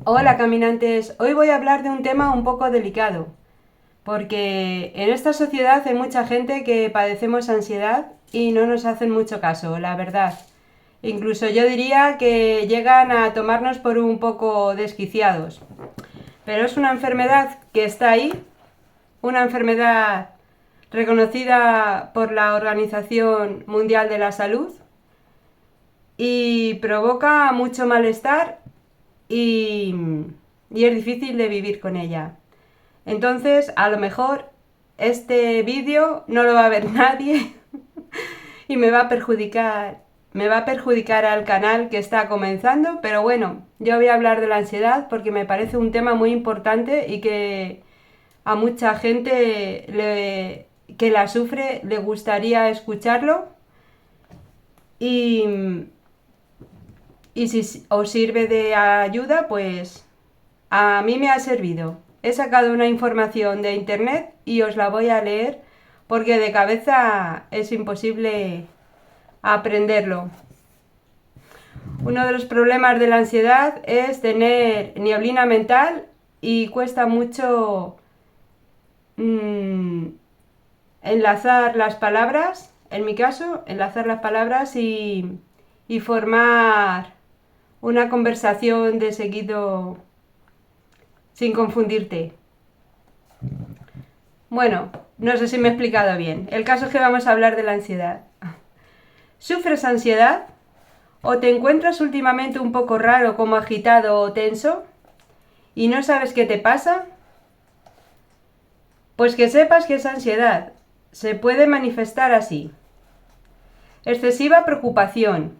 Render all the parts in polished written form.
Hola caminantes, hoy voy a hablar de un tema un poco delicado, porque en esta sociedad hay mucha gente que padecemos ansiedad y no nos hacen mucho caso, la verdad. Incluso yo diría que llegan a tomarnos por un poco desquiciados. Pero es una enfermedad que está ahí, una enfermedad reconocida por la Organización Mundial de la Salud y provoca mucho malestar y, y es difícil de vivir con ella. Entonces, a lo mejor este vídeo no lo va a ver nadie y me va a perjudicar al canal que está comenzando, pero bueno, yo voy a hablar de la ansiedad porque me parece un tema muy importante y que a mucha gente que la sufre le gustaría escucharlo y, y si os sirve de ayuda, pues a mí me ha servido. He sacado una información de internet y os la voy a leer porque de cabeza es imposible aprenderlo. Uno de los problemas de la ansiedad es tener nieblina mental y cuesta mucho mmm, enlazar las palabras, en mi caso, enlazar las palabras y formar una conversación de seguido sin confundirte. Bueno, no sé si me he explicado bien. El caso es que vamos a hablar de la ansiedad. ¿Sufres ansiedad? ¿O te encuentras últimamente un poco raro, como agitado o tenso? ¿Y no sabes qué te pasa? Pues que sepas que es ansiedad. Se puede manifestar así. Excesiva preocupación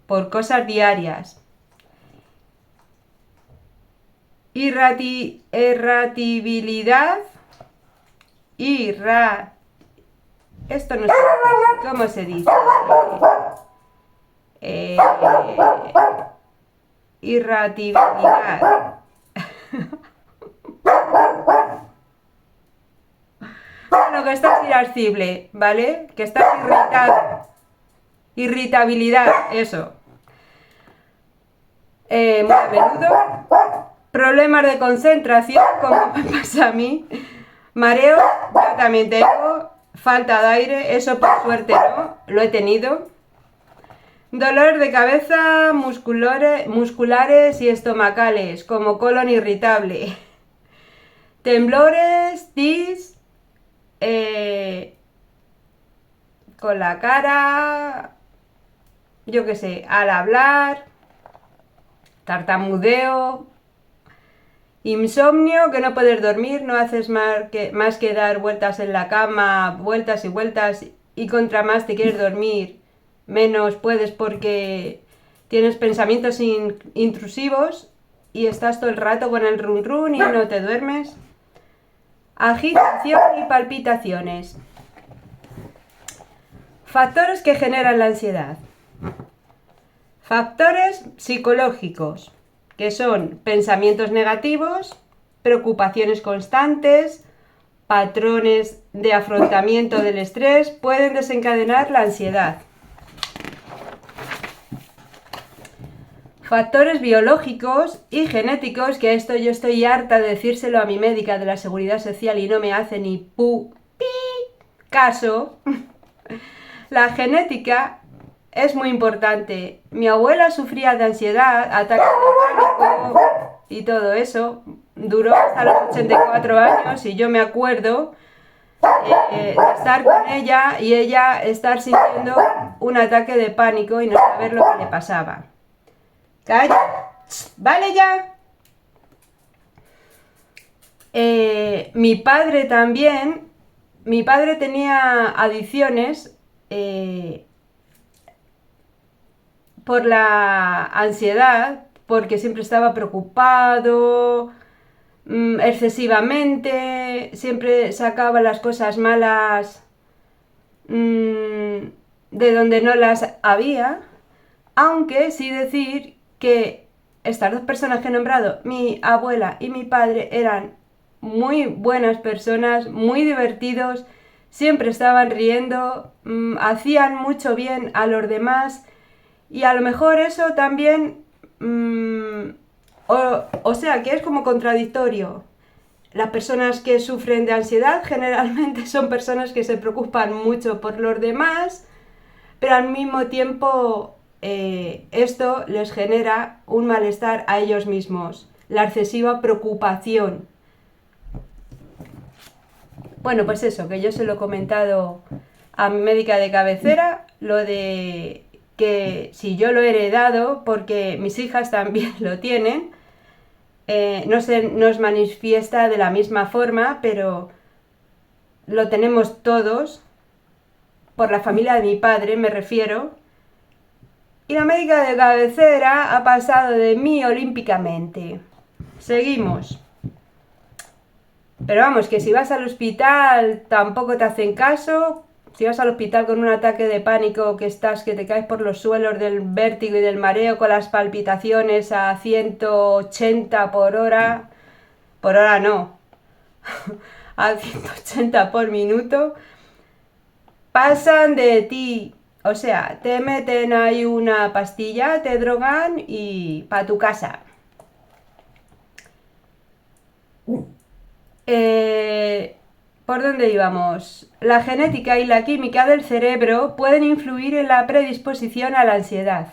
por cosas diarias. Irritabilidad. Esto no sé cómo se dice. Eh, irritabilidad. Bueno, que estás irascible, ¿vale? Que estás irritado. Irritabilidad, eso. Muy a menudo. Problemas de concentración, como me pasa a mí. Mareo, yo también tengo. Falta de aire, eso por suerte no, lo he tenido. Dolor de cabeza, musculares y estomacales, como colon irritable. Temblores, tis, con la cara, yo qué sé, al hablar, tartamudeo, insomnio, que no puedes dormir, no haces más que dar vueltas en la cama, vueltas y vueltas, y contra más te quieres dormir, menos puedes porque tienes pensamientos intrusivos y estás todo el rato con el run run y no te duermes. Agitación y palpitaciones. Factores que generan la ansiedad. Factores psicológicos, que son pensamientos negativos, preocupaciones constantes, patrones de afrontamiento del estrés, pueden desencadenar la ansiedad. Factores biológicos y genéticos, que esto yo estoy harta de decírselo a mi médica de la Seguridad Social y no me hace ni caso. La genética es muy importante. Mi abuela sufría de ansiedad, ataques de pánico y todo eso. Duró hasta los 84 años y yo me acuerdo de estar con ella y ella estar sintiendo un ataque de pánico y no saber lo que le pasaba. ¡Calla! ¡Vale ya! Mi padre también. Mi padre tenía adicciones por la ansiedad, porque siempre estaba preocupado, excesivamente, siempre sacaba las cosas malas de donde no las había, aunque sí decir que estas dos personas que he nombrado, mi abuela y mi padre, eran muy buenas personas, muy divertidos, siempre estaban riendo, hacían mucho bien a los demás y a lo mejor eso también O sea, que es como contradictorio. Las personas que sufren de ansiedad generalmente son personas que se preocupan mucho por los demás, pero al mismo tiempo esto les genera un malestar a ellos mismos, la excesiva preocupación. Bueno, pues eso, que yo se lo he comentado a mi médica de cabecera, lo de que si yo lo he heredado, porque mis hijas también lo tienen, no se nos manifiesta de la misma forma, pero lo tenemos todos, por la familia de mi padre me refiero, y la médica de cabecera ha pasado de mí olímpicamente. Seguimos. Pero vamos, que si vas al hospital tampoco te hacen caso. Si vas al hospital con un ataque de pánico que te caes por los suelos del vértigo y del mareo con las palpitaciones a 180 por hora no, a 180 por minuto, pasan de ti. O sea, te meten ahí una pastilla, te drogan y pa' tu casa. ¿Por dónde íbamos? La genética y la química del cerebro pueden influir en la predisposición a la ansiedad.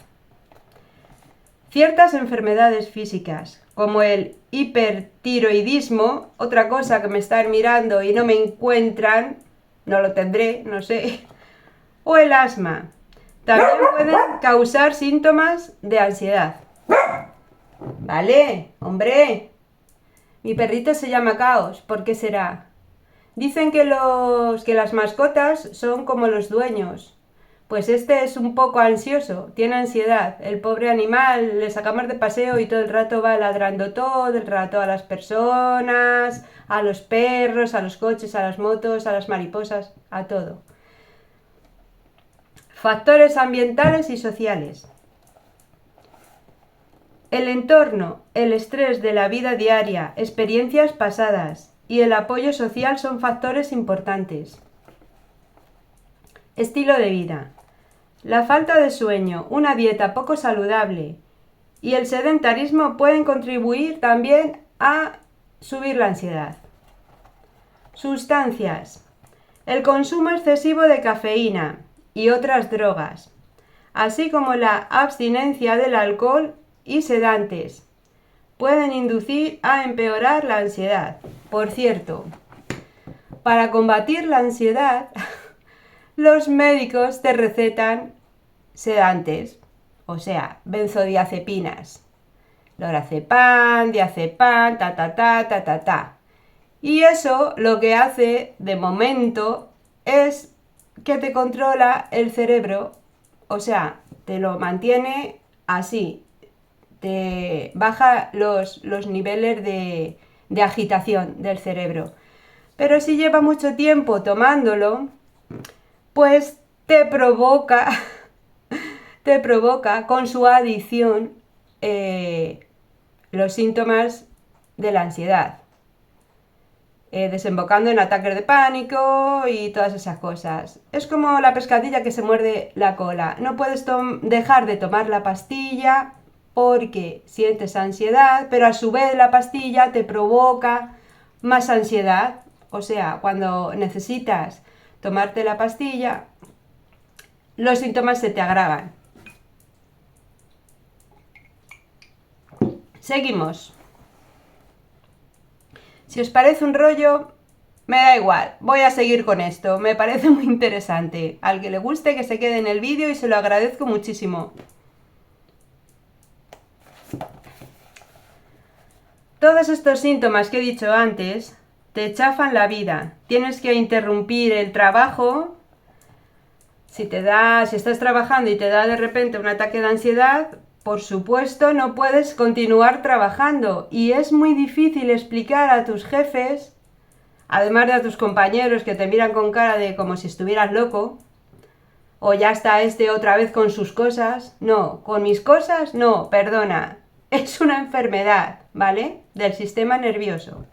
Ciertas enfermedades físicas, como el hipertiroidismo, otra cosa que me están mirando y no me encuentran, no lo tendré, no sé, o el asma, también pueden causar síntomas de ansiedad. Vale, hombre, mi perrito se llama Caos, ¿por qué será? Dicen que las mascotas son como los dueños. Pues este es un poco ansioso, tiene ansiedad. El pobre animal le sacamos de paseo y todo el rato va ladrando todo el rato a las personas, a los perros, a los coches, a las motos, a las mariposas, a todo. Factores ambientales y sociales. El entorno, el estrés de la vida diaria, experiencias pasadas y el apoyo social son factores importantes. Estilo de vida. La falta de sueño, una dieta poco saludable y el sedentarismo pueden contribuir también a subir la ansiedad. Sustancias. El consumo excesivo de cafeína y otras drogas, así como la abstinencia del alcohol y sedantes, pueden inducir a empeorar la ansiedad. Por cierto, para combatir la ansiedad, los médicos te recetan sedantes, o sea, benzodiazepinas, lorazepam, diazepam, ta. Y eso lo que hace, de momento, es que te controla el cerebro, o sea, te lo mantiene así, te baja los niveles de agitación del cerebro. Pero si lleva mucho tiempo tomándolo, pues te provoca con su adicción los síntomas de la ansiedad, desembocando en ataques de pánico y todas esas cosas. Es como la pescadilla que se muerde la cola. No puedes dejar de tomar la pastilla porque sientes ansiedad, pero a su vez la pastilla te provoca más ansiedad. O sea, cuando necesitas tomarte la pastilla, los síntomas se te agravan. Seguimos. Si os parece un rollo, me da igual, voy a seguir con esto, me parece muy interesante. Al que le guste, que se quede en el vídeo y se lo agradezco muchísimo. Todos estos síntomas que he dicho antes te chafan la vida. Tienes que interrumpir el trabajo. Si estás trabajando y te da de repente un ataque de ansiedad, por supuesto no puedes continuar trabajando y es muy difícil explicar a tus jefes, además de a tus compañeros que te miran con cara de como si estuvieras loco, o ya está este otra vez con sus cosas. No, con mis cosas no, perdona, es una enfermedad, ¿vale? Del sistema nervioso.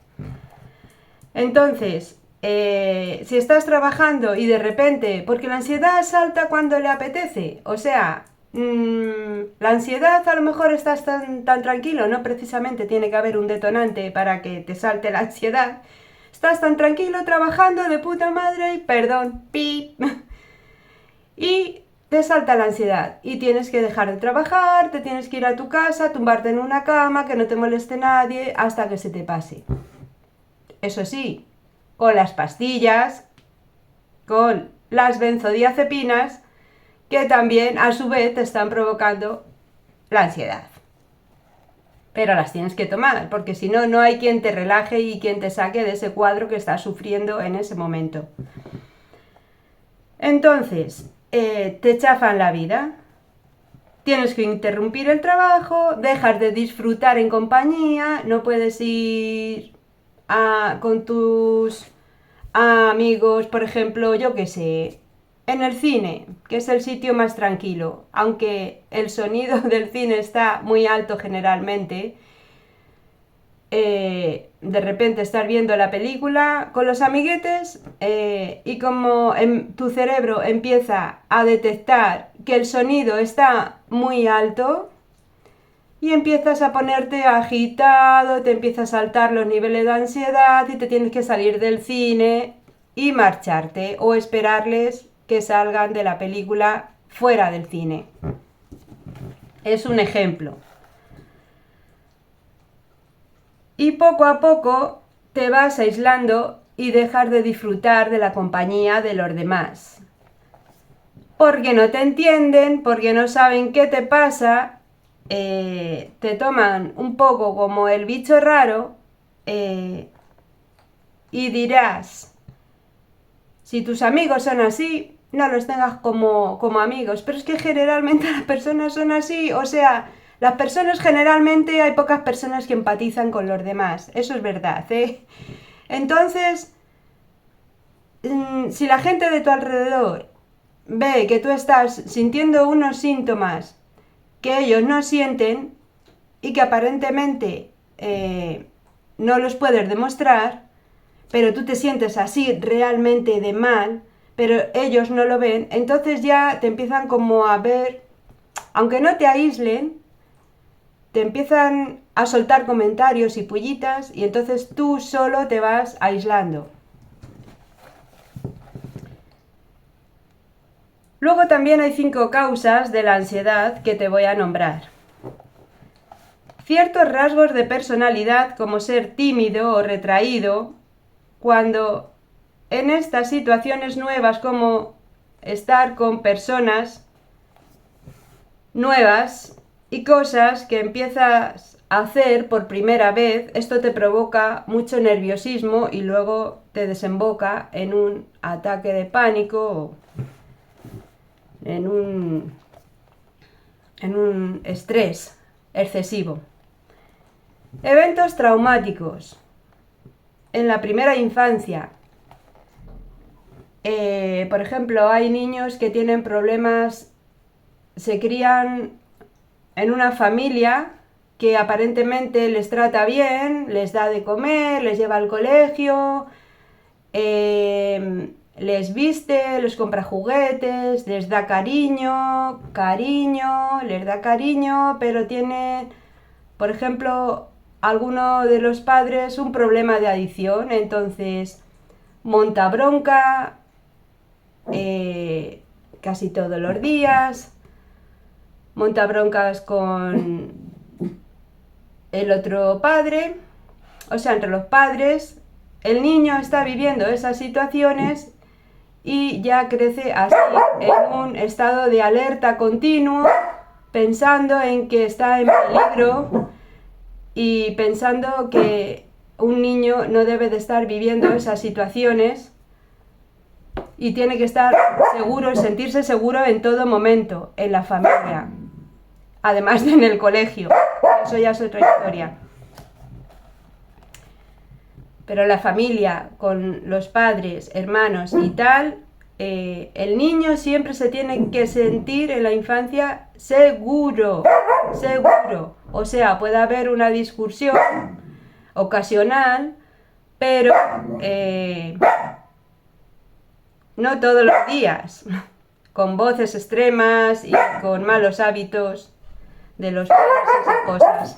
Entonces, si estás trabajando y de repente, porque la ansiedad salta cuando le apetece, o sea, La ansiedad, a lo mejor estás tan tranquilo, no precisamente tiene que haber un detonante para que te salte la ansiedad. Estás tan tranquilo trabajando de puta madre y perdón, pip, y te salta la ansiedad y tienes que dejar de trabajar, te tienes que ir a tu casa, tumbarte en una cama, que no te moleste nadie hasta que se te pase. Eso sí, con las pastillas, con las benzodiazepinas, que también a su vez te están provocando la ansiedad. Pero las tienes que tomar, porque si no, no hay quien te relaje y quien te saque de ese cuadro que estás sufriendo en ese momento. Entonces, te chafan la vida. Tienes que interrumpir el trabajo, dejas de disfrutar en compañía, no puedes ir con tus amigos, por ejemplo, yo qué sé, en el cine, que es el sitio más tranquilo, aunque el sonido del cine está muy alto generalmente. De repente estar viendo la película con los amiguetes y como tu cerebro empieza a detectar que el sonido está muy alto y empiezas a ponerte agitado, te empieza a saltar los niveles de ansiedad y te tienes que salir del cine y marcharte o esperarles que salgan de la película fuera del cine. Es un ejemplo. Y poco a poco te vas aislando y dejas de disfrutar de la compañía de los demás. Porque no te entienden, porque no saben qué te pasa, te toman un poco como el bicho raro y dirás, si tus amigos son así, no los tengas como amigos. Pero es que generalmente las personas son así, o sea, las personas generalmente hay pocas personas que empatizan con los demás, eso es verdad, ¿eh? Entonces, si la gente de tu alrededor ve que tú estás sintiendo unos síntomas que ellos no sienten y que aparentemente no los puedes demostrar, pero tú te sientes así realmente de mal, pero ellos no lo ven, entonces ya te empiezan como a ver, aunque no te aíslen, te empiezan a soltar comentarios y pullitas y entonces tú solo te vas aislando. Luego también hay 5 causas de la ansiedad que te voy a nombrar. Ciertos rasgos de personalidad como ser tímido o retraído, cuando en estas situaciones nuevas como estar con personas nuevas y cosas que empiezas a hacer por primera vez, esto te provoca mucho nerviosismo y luego te desemboca en un ataque de pánico o en un estrés excesivo. Eventos traumáticos. En la primera infancia, por ejemplo, hay niños que tienen problemas, se crían en una familia que aparentemente les trata bien, les da de comer, les lleva al colegio, les viste, les compra juguetes, les da cariño, les da cariño, pero tienen, por ejemplo, alguno de los padres un problema de adicción, entonces monta bronca casi todos los días, monta broncas con el otro padre, o sea, entre los padres, el niño está viviendo esas situaciones y ya crece así, en un estado de alerta continuo, pensando en que está en peligro y pensando que un niño no debe de estar viviendo esas situaciones y tiene que estar seguro, sentirse seguro en todo momento, en la familia, además de en el colegio. Eso ya es otra historia. Pero la familia, con los padres, hermanos y tal, el niño siempre se tiene que sentir en la infancia seguro, seguro. O sea, puede haber una discusión ocasional, pero no todos los días. con voces extremas y con malos hábitos de los padres y esas cosas.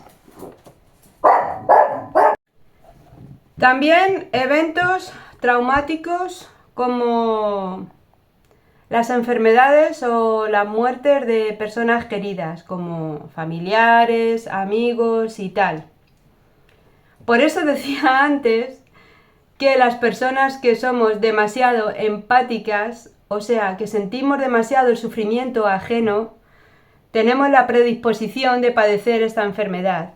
También eventos traumáticos como las enfermedades o las muertes de personas queridas, como familiares, amigos y tal. Por eso decía antes que las personas que somos demasiado empáticas, o sea, que sentimos demasiado el sufrimiento ajeno, tenemos la predisposición de padecer esta enfermedad.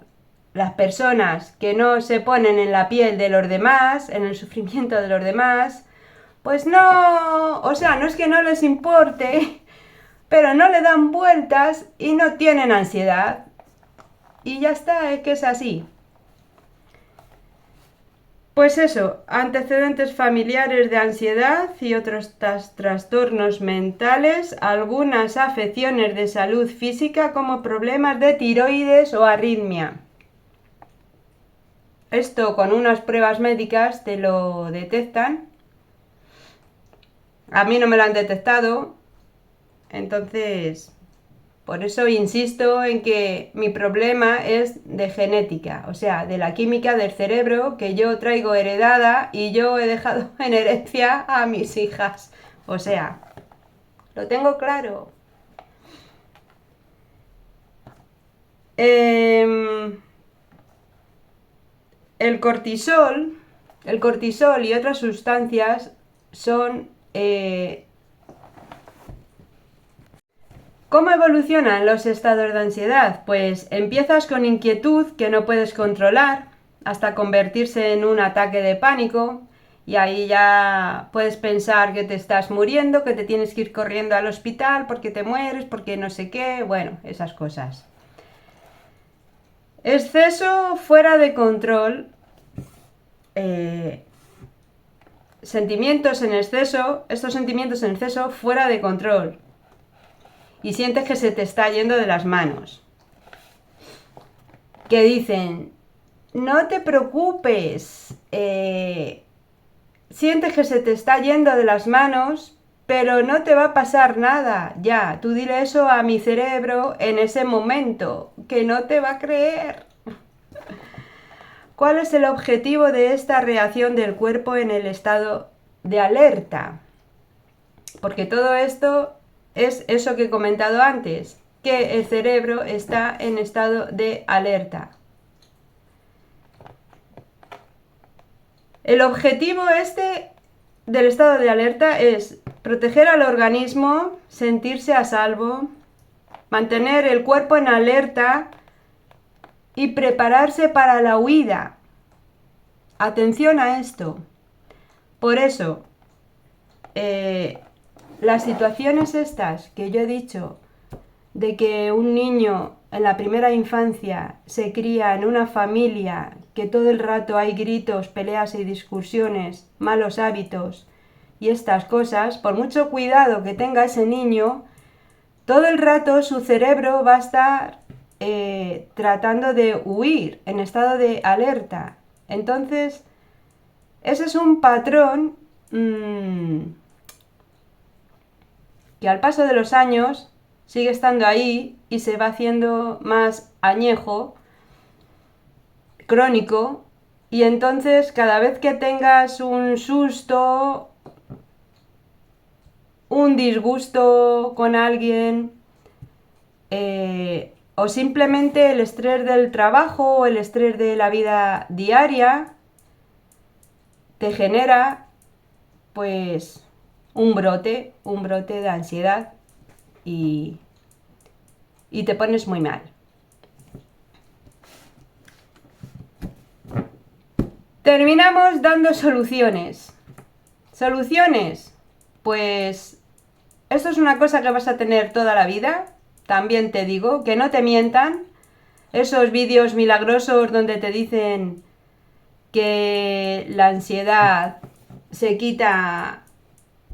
Las personas que no se ponen en la piel de los demás, en el sufrimiento de los demás, pues no, o sea, no es que no les importe, pero no le dan vueltas y no tienen ansiedad. Y ya está, es que es así. Pues eso, antecedentes familiares de ansiedad y otros trastornos mentales, algunas afecciones de salud física como problemas de tiroides o arritmia. Esto con unas pruebas médicas te lo detectan. A mí no me lo han detectado, entonces por eso insisto en que mi problema es de genética, o sea, de la química del cerebro que yo traigo heredada y yo he dejado en herencia a mis hijas. O sea, lo tengo claro. El cortisol y otras sustancias son... ¿Cómo evolucionan los estados de ansiedad? Pues empiezas con inquietud que no puedes controlar hasta convertirse en un ataque de pánico y ahí ya puedes pensar que te estás muriendo, que te tienes que ir corriendo al hospital porque te mueres, porque no sé qué, bueno, esas cosas. Exceso fuera de control, sentimientos en exceso, estos sentimientos en exceso fuera de control. Y sientes que se te está yendo de las manos. Que dicen, no te preocupes, sientes que se te está yendo de las manos, pero no te va a pasar nada. Ya, tú dile eso a mi cerebro en ese momento, que no te va a creer. ¿Cuál es el objetivo de esta reacción del cuerpo en el estado de alerta? Porque todo esto es eso que he comentado antes, que el cerebro está en estado de alerta. El objetivo del estado de alerta es proteger al organismo, sentirse a salvo, mantener el cuerpo en alerta y prepararse para la huida. Atención a esto. Por eso, las situaciones estas que yo he dicho, de que un niño en la primera infancia se cría en una familia que todo el rato hay gritos, peleas y discusiones, malos hábitos y estas cosas, por mucho cuidado que tenga ese niño, todo el rato su cerebro va a estar tratando de huir, en estado de alerta. Entonces, ese es un patrón que al paso de los años sigue estando ahí y se va haciendo más añejo, crónico, y entonces cada vez que tengas un susto, un disgusto con alguien, o simplemente el estrés del trabajo o el estrés de la vida diaria, te genera pues un brote de ansiedad y te pones muy mal. Terminamos dando soluciones. ¿Soluciones? Pues esto es una cosa que vas a tener toda la vida. También te digo, que no te mientan. Esos vídeos milagrosos donde te dicen que la ansiedad se quita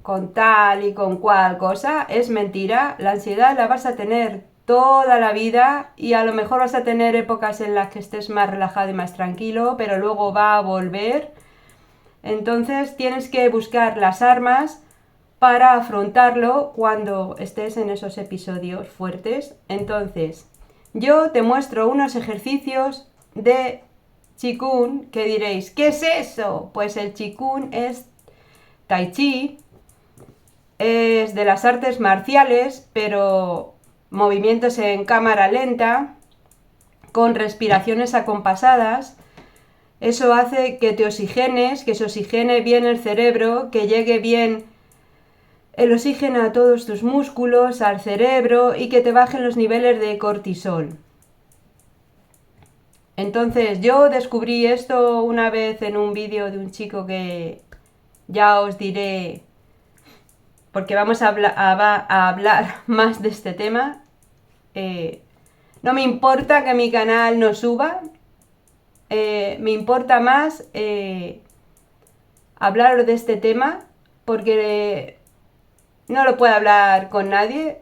con tal y con cual cosa, es mentira. La ansiedad la vas a tener toda la vida y a lo mejor vas a tener épocas en las que estés más relajado y más tranquilo, pero luego va a volver. Entonces tienes que buscar las armas para afrontarlo cuando estés en esos episodios fuertes. Entonces, yo te muestro unos ejercicios de Qigong que diréis, ¿qué es eso? Pues el Qigong es Tai Chi, es de las artes marciales, pero movimientos en cámara lenta, con respiraciones acompasadas. Eso hace que te oxigenes, que se oxigene bien el cerebro, que llegue bien el oxígeno a todos tus músculos, al cerebro y que te bajen los niveles de cortisol. Entonces yo descubrí esto una vez en un vídeo de un chico que ya os diré, porque vamos a hablar más de este tema. No me importa que mi canal no suba, me importa más hablar de este tema porque no lo puedo hablar con nadie.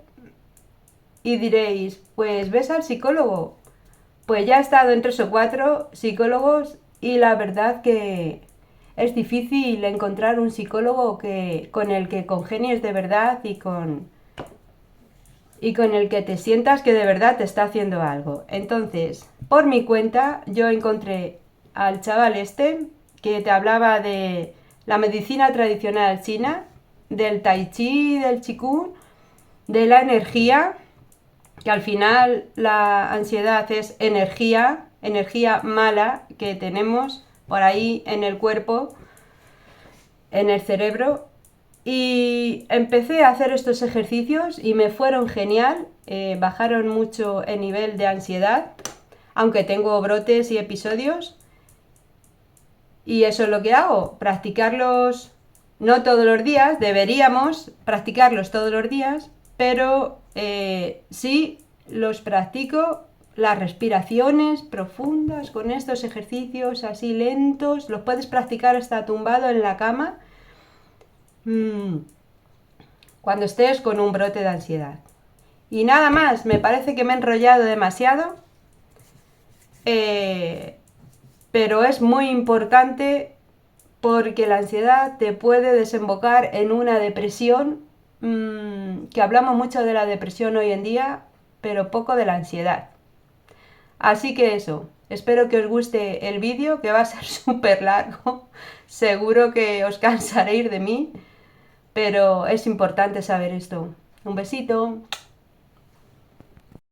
Y diréis, pues ves al psicólogo. Pues ya he estado en 3 o 4 psicólogos y la verdad que es difícil encontrar un psicólogo con el que congenies de verdad y con el que te sientas que de verdad te está haciendo algo. Entonces, por mi cuenta, yo encontré al chaval este que te hablaba de la medicina tradicional china, del tai chi, del qigong, de la energía, que al final la ansiedad es energía mala que tenemos por ahí en el cuerpo, en el cerebro. Y empecé a hacer estos ejercicios y me fueron genial, bajaron mucho el nivel de ansiedad, aunque tengo brotes y episodios. Y eso es lo que hago, practicarlos no todos los días, deberíamos practicarlos todos los días, pero sí los practico, las respiraciones profundas con estos ejercicios así lentos, los puedes practicar hasta tumbado en la cama cuando estés con un brote de ansiedad. Y nada más, me parece que me he enrollado demasiado, pero es muy importante porque la ansiedad te puede desembocar en una depresión, que hablamos mucho de la depresión hoy en día, pero poco de la ansiedad. Así que eso, espero que os guste el vídeo, que va a ser súper largo, seguro que os cansaréis de mí, pero es importante saber esto. Un besito.